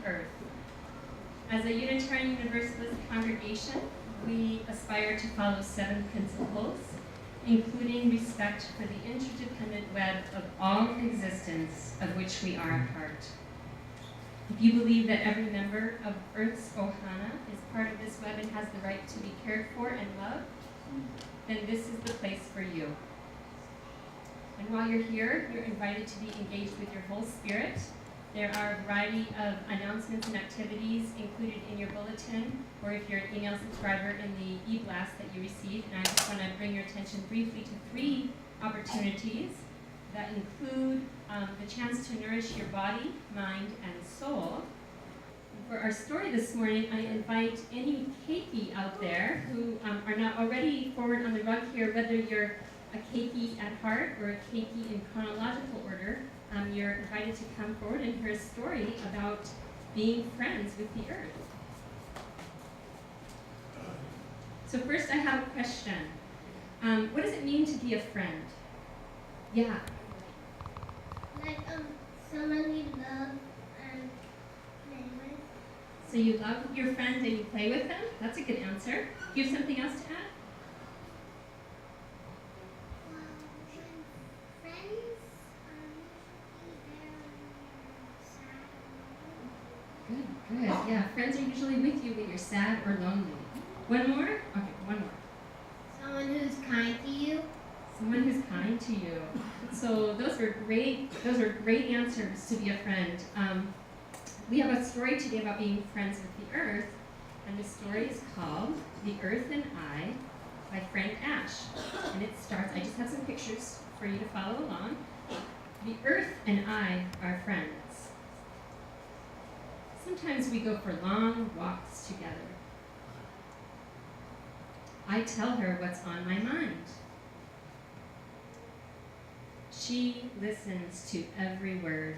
earth. As a Unitarian Universalist congregation, we aspire to follow 7 principles, including respect for the interdependent web of all existence of which we are a part. If you believe that every member of Earth's Ohana is part of this web and has the right to be cared for and loved, then this is the place for you. And while you're here, you're invited to be engaged with your whole spirit. There are a variety of announcements and activities included in your bulletin, or if you're an email subscriber, in the e-blast that you received. And I just want to bring your attention briefly to 3 opportunities that include the chance to nourish your body, mind, and soul. For our story this morning, I invite any keiki out there who are not already forward on the rug here, whether you're a keiki at heart or a keiki in chronological order, you're invited to come forward and hear a story about being friends with the earth. So first I have a question. What does it mean to be a friend? Yeah. Like someone you love and play with. So you love your friend and you play with them? That's a good answer. Do you have something else to add? When friends are usually there when you're sad or lonely. Good. Yeah, friends are usually with you when you're sad or lonely. One more? Okay, one more. Someone who's kind to you. Someone who's kind to you. So those are great answers to be a friend. We have a story today about being friends with the earth, and the story is called The Earth and I by Frank Ash. And it starts, I just have some pictures for you to follow along. The earth and I are friends. Sometimes we go for long walks together. I tell her what's on my mind. She listens to every word.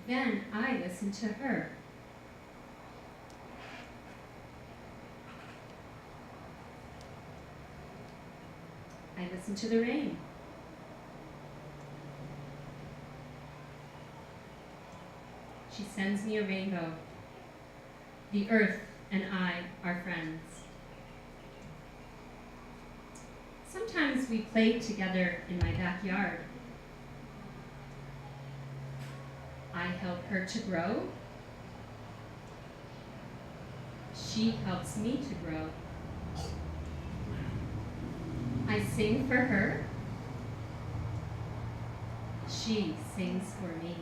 Then I listen to her. I listen to the rain. She sends me a rainbow. The earth and I are friends. Sometimes we play together in my backyard. I help her to grow. She helps me to grow. I sing for her. She sings for me.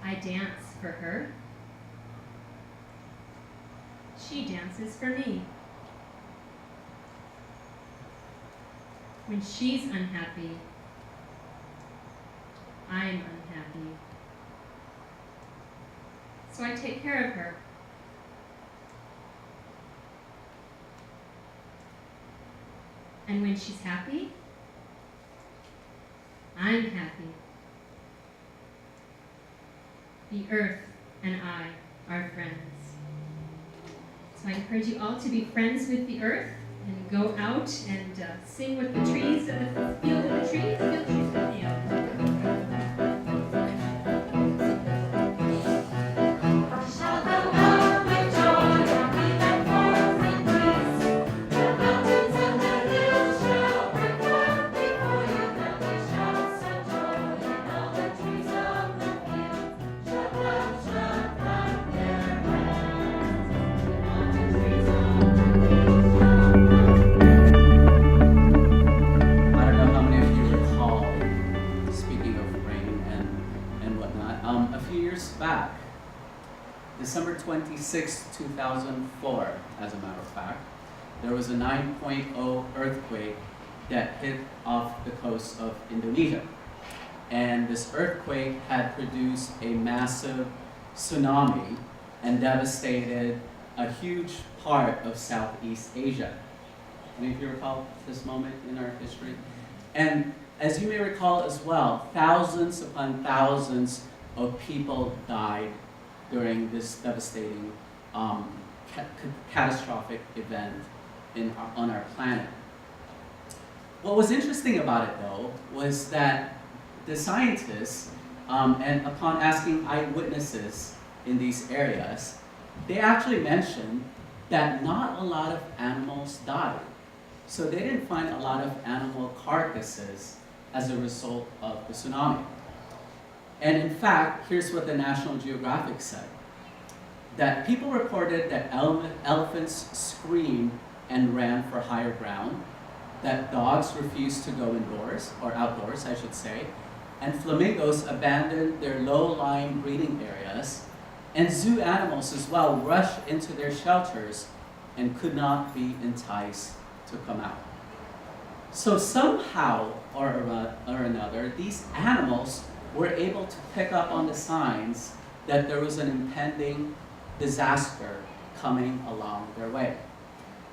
I dance for her. She dances for me. When she's unhappy, I'm unhappy. So I take care of her. And when she's happy, I'm happy. The earth and I are friends. So I encourage you all to be friends with the earth and go out and sing with the trees and feel the trees with you. December 26, 2004, as a matter of fact, there was a 9.0 earthquake that hit off the coast of Indonesia. And this earthquake had produced a massive tsunami and devastated a huge part of Southeast Asia. Any of you recall this moment in our history? And as you may recall as well, thousands upon thousands of people died during this devastating catastrophic event on our planet. What was interesting about it, though, was that the scientists, and upon asking eyewitnesses in these areas, they actually mentioned that not a lot of animals died. So they didn't find a lot of animal carcasses as a result of the tsunami. And in fact, here's what the National Geographic said, that people reported that elephants screamed and ran for higher ground, that dogs refused to go indoors, or outdoors, I should say, and flamingos abandoned their low-lying breeding areas, and zoo animals as well rushed into their shelters and could not be enticed to come out. So somehow or another, these animals were able to pick up on the signs that there was an impending disaster coming along their way.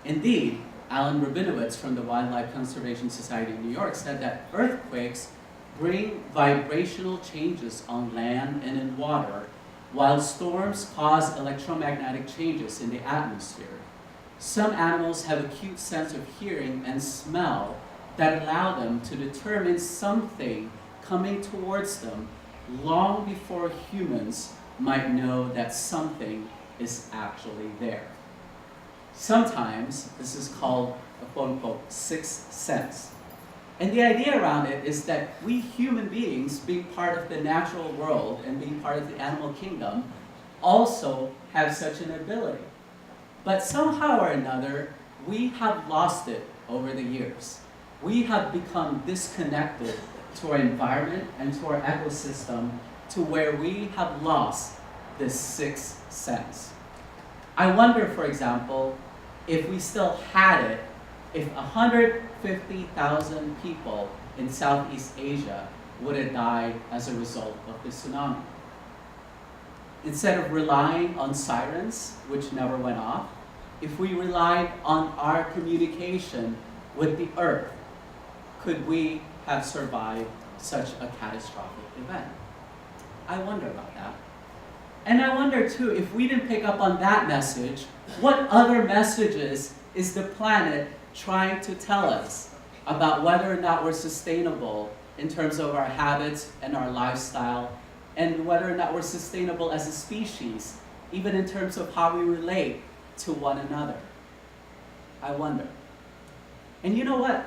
Indeed, Alan Rabinowitz from the Wildlife Conservation Society of New York said that earthquakes bring vibrational changes on land and in water, while storms cause electromagnetic changes in the atmosphere. Some animals have acute sense of hearing and smell that allow them to determine something coming towards them long before humans might know that something is actually there. Sometimes this is called a quote-unquote sixth sense. And the idea around it is that we human beings, being part of the natural world and being part of the animal kingdom, also have such an ability. But somehow or another, we have lost it over the years. We have become disconnected to our environment and to our ecosystem to where we have lost this sixth sense. I wonder, for example, if we still had it, if 150,000 people in Southeast Asia would have died as a result of the tsunami. Instead of relying on sirens, which never went off, if we relied on our communication with the earth, could we have survived such a catastrophic event? I wonder about that. And I wonder too, if we didn't pick up on that message, what other messages is the planet trying to tell us about whether or not we're sustainable in terms of our habits and our lifestyle, and whether or not we're sustainable as a species, even in terms of how we relate to one another? I wonder. And you know what?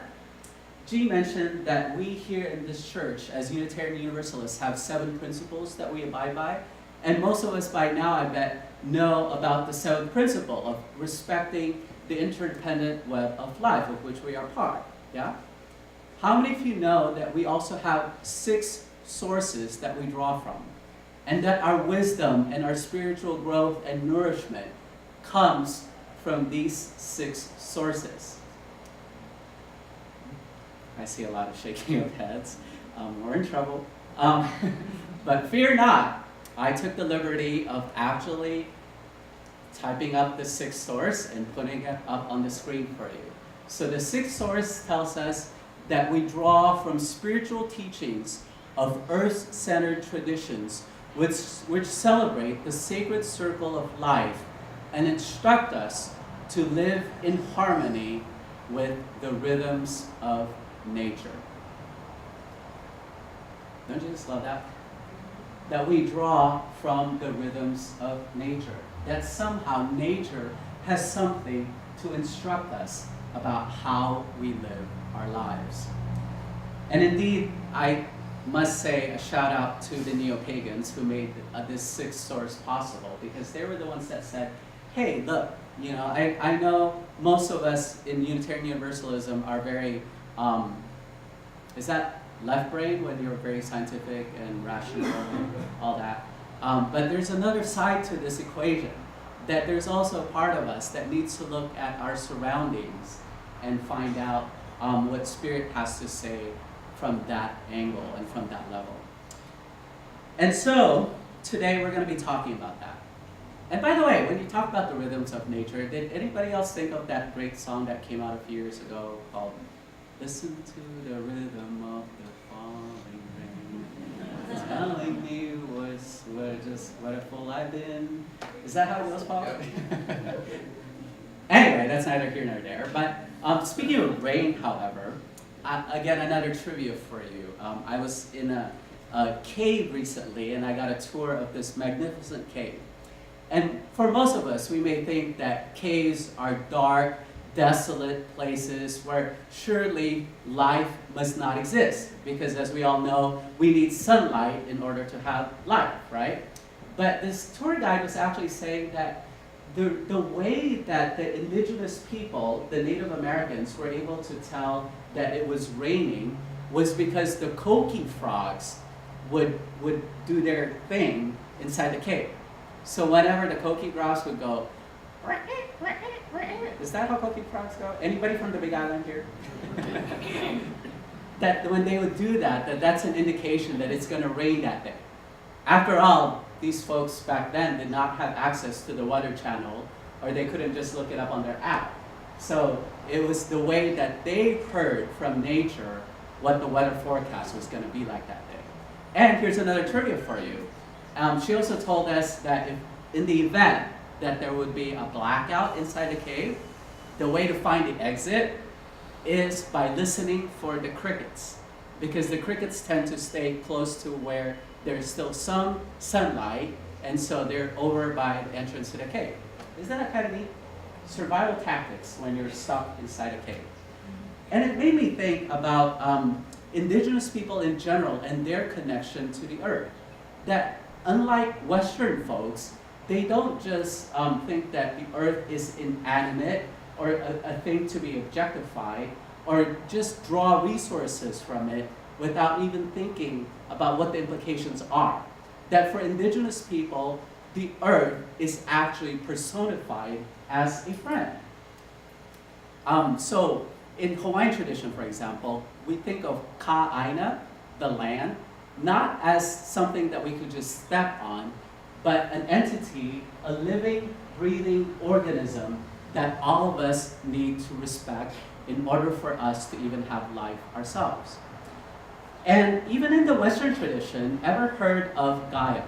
G mentioned that we here in this church, as Unitarian Universalists, have 7 principles that we abide by. And most of us by now, I bet, know about the 7th principle of respecting the interdependent web of life, of which we are part. Yeah? How many of you know that we also have 6 sources that we draw from? And that our wisdom and our spiritual growth and nourishment comes from these 6 sources? I see a lot of shaking of heads. We're in trouble. But fear not. I took the liberty of actually typing up the 6th source and putting it up on the screen for you. So the 6th source tells us that we draw from spiritual teachings of earth-centered traditions which celebrate the sacred circle of life and instruct us to live in harmony with the rhythms of nature. Don't you just love that? That we draw from the rhythms of nature. That somehow nature has something to instruct us about how we live our lives. And indeed, I must say a shout out to the neo-pagans who made this 6th source possible, because they were the ones that said, hey, look, you know, I know most of us in Unitarian Universalism are very, is that left brain when you're very scientific and rational and all that? But there's another side to this equation, that there's also a part of us that needs to look at our surroundings and find out what Spirit has to say from that angle and from that level. And so, today we're going to be talking about that. And by the way, when you talk about the rhythms of nature, did anybody else think of that great song that came out a few years ago called Listen to the Rhythm of the Falling Rain, telling me what a fool I've been. Is that how it goes, Paul? Anyway, that's neither here nor there. But speaking of rain, however, again, another trivia for you. I was in a cave recently, and I got a tour of this magnificent cave. And for most of us, we may think that caves are dark, desolate places where surely life must not exist, because as we all know, we need sunlight in order to have life, right? But this tour guide was actually saying that the way that the indigenous people, the Native Americans, were able to tell that it was raining was because the coqui frogs would do their thing inside the cave. So whenever the coqui frogs would go, is that how coqui frogs go? Anybody from the Big Island here? That when they would do that, that's an indication that it's going to rain that day. After all, these folks back then did not have access to the Weather Channel, or they couldn't just look it up on their app. So it was the way that they heard from nature what the weather forecast was going to be like that day. And here's another trivia for you. She also told us that if, in the event that there would be a blackout inside the cave, the way to find the exit is by listening for the crickets, because the crickets tend to stay close to where there's still some sunlight, and so they're over by the entrance to the cave. Isn't that kind of neat? Survival tactics when you're stuck inside a cave. And it made me think about indigenous people in general and their connection to the earth. That unlike Western folks, they don't just think that the earth is inanimate or a thing to be objectified, or just draw resources from it without even thinking about what the implications are. That for indigenous people, the earth is actually personified as a friend. So in Hawaiian tradition, for example, we think of ka'aina, the land, not as something that we could just step on, but an entity, a living, breathing organism that all of us need to respect in order for us to even have life ourselves. And even in the Western tradition, ever heard of Gaia?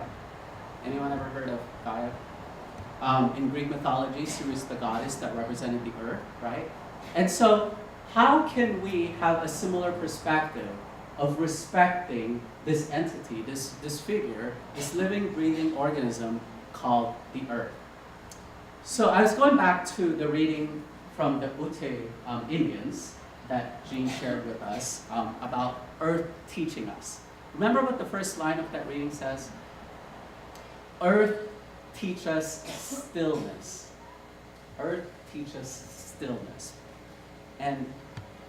Anyone ever heard of Gaia? In Greek mythology, she was the goddess that represented the earth, right? And so, how can we have a similar perspective of respecting this entity, this figure, this living, breathing organism called the earth? So I was going back to the reading from the Ute Indians that Jean shared with us about earth teaching us. Remember what the first line of that reading says? Earth teach us stillness. Earth teach us stillness. And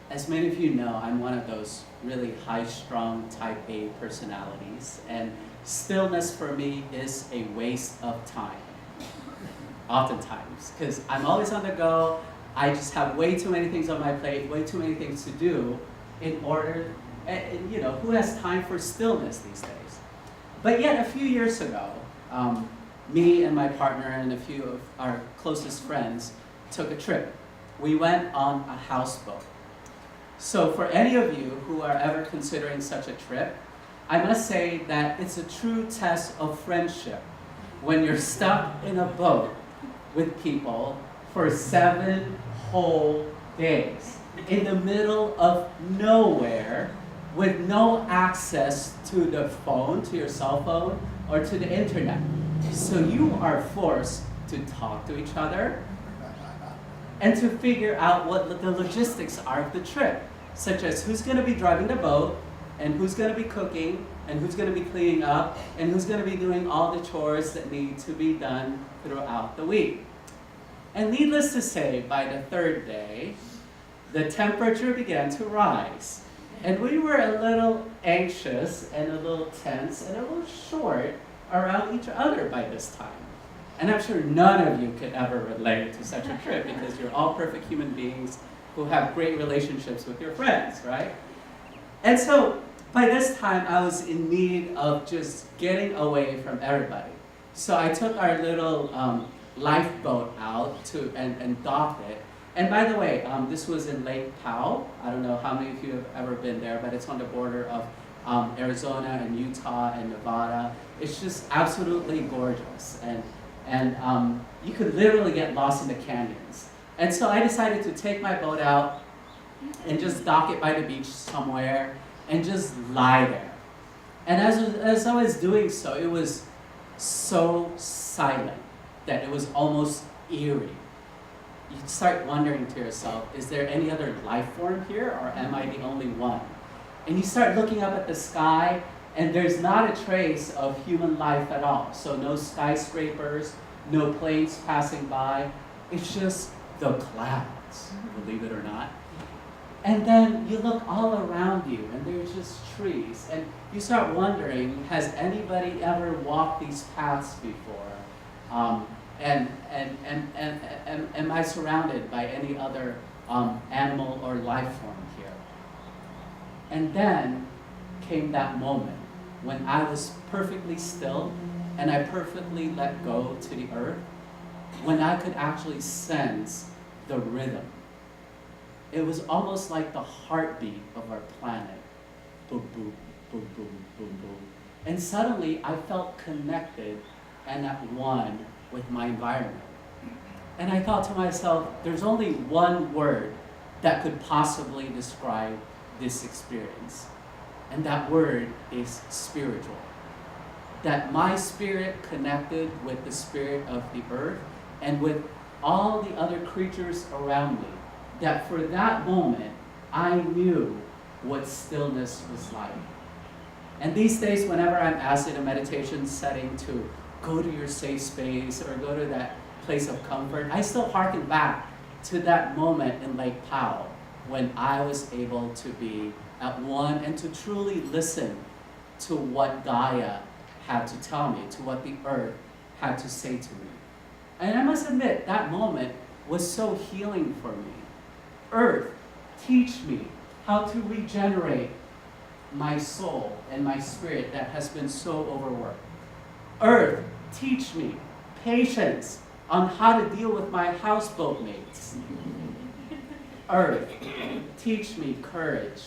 as many of you know, I'm one of those really high-strung type A personalities, and stillness for me is a waste of time. Oftentimes, because I'm always on the go. I just have way too many things on my plate, way too many things to do in order, and you know, who has time for stillness these days? But yet, a few years ago, me and my partner and a few of our closest friends took a trip. We went on a houseboat. So for any of you who are ever considering such a trip, I must say that it's a true test of friendship when you're stuck in a boat with people for 7 whole days in the middle of nowhere with no access to the phone, to your cell phone, or to the internet. So you are forced to talk to each other and to figure out what the logistics are of the trip, such as who's going to be driving the boat, and who's going to be cooking, and who's going to be cleaning up, and who's going to be doing all the chores that need to be done throughout the week. And needless to say, by the 3rd day, the temperature began to rise. And we were a little anxious and a little tense and a little short around each other by this time. And I'm sure none of you could ever relate to such a trip because you're all perfect human beings who have great relationships with your friends, right? And so by this time, I was in need of just getting away from everybody. So I took our little lifeboat out and docked it. And by the way, this was in Lake Powell. I don't know how many of you have ever been there, but it's on the border of Arizona and Utah and Nevada. It's just absolutely gorgeous. And you could literally get lost in the canyons. And so I decided to take my boat out and just dock it by the beach somewhere and just lie there. And as I was doing so, it was so silent that it was almost eerie. You start wondering to yourself, is there any other life form here, or am I the only one? And you start looking up at the sky, and there's not a trace of human life at all. So no skyscrapers, no planes passing by. It's just the clouds, believe it or not. And then you look all around you, and there's just trees. And you start wondering, has anybody ever walked these paths before? And am I surrounded by any other animal or life form here? And then came that moment when I was perfectly still and I perfectly let go to the earth, when I could actually sense the rhythm. It was almost like the heartbeat of our planet. Boom, boom, boom, boom, boom, boom. And suddenly I felt connected and at one with my environment. And I thought to myself, there's only one word that could possibly describe this experience. And that word is spiritual. That my spirit connected with the spirit of the earth and with all the other creatures around me. That for that moment, I knew what stillness was like. And these days, whenever I'm asked in a meditation setting to go to your safe space or go to that place of comfort, I still harken back to that moment in Lake Powell when I was able to be at one and to truly listen to what Gaia had to tell me, to what the earth had to say to me. And I must admit, that moment was so healing for me. Earth, teach me how to regenerate my soul and my spirit that has been so overworked. Earth, teach me patience on how to deal with my houseboat mates. Earth, teach me courage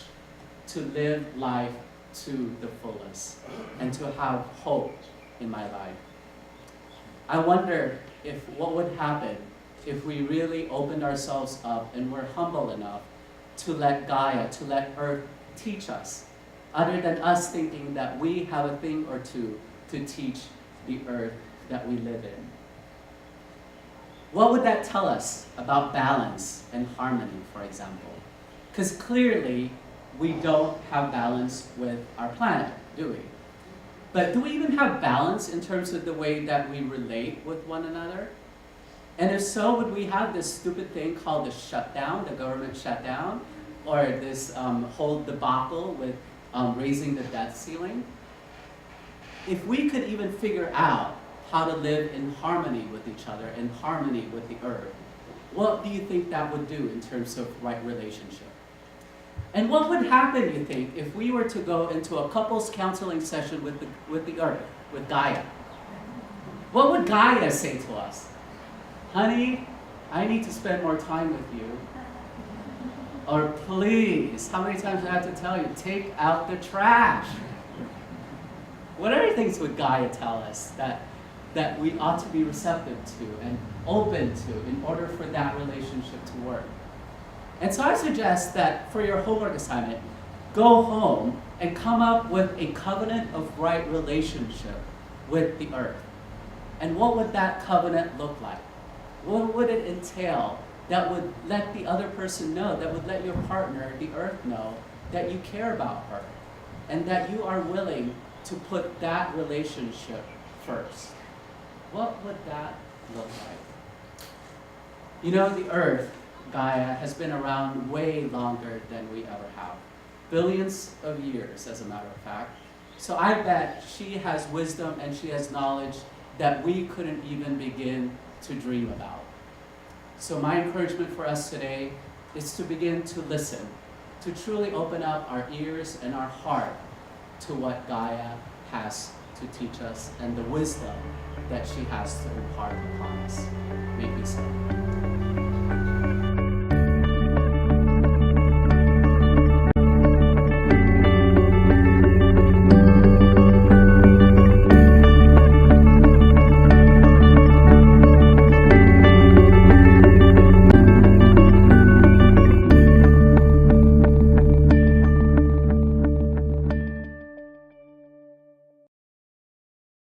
to live life to the fullest and to have hope in my life. I wonder if what would happen if we really opened ourselves up and were humble enough to let Gaia, to let Earth teach us, other than us thinking that we have a thing or two to teach the earth that we live in. What would that tell us about balance and harmony, for example? Because clearly, we don't have balance with our planet, do we? But do we even have balance in terms of the way that we relate with one another? And if so, would we have this stupid thing called the shutdown, the government shutdown, or this whole debacle with raising the debt ceiling? If we could even figure out how to live in harmony with each other, in harmony with the earth, what do you think that would do in terms of right relationship? And what would happen, you think, if we were to go into a couples counseling session with the earth, with Gaia? What would Gaia say to us? Honey, I need to spend more time with you. Or please, how many times do I have to tell you, take out the trash? What other things would Gaia tell us that we ought to be receptive to and open to in order for that relationship to work? And so I suggest that for your homework assignment, go home and come up with a covenant of right relationship with the earth. And what would that covenant look like? What would it entail that would let the other person know, that would let your partner, the earth, know that you care about her and that you are willing to put that relationship first? What would that look like? You know, the earth, Gaia, has been around way longer than we ever have. Billions of years, as a matter of fact. So I bet she has wisdom and she has knowledge that we couldn't even begin to dream about. So my encouragement for us today is to begin to listen, to truly open up our ears and our heart to what Gaia has to teach us and the wisdom that she has to impart upon us. Make me so.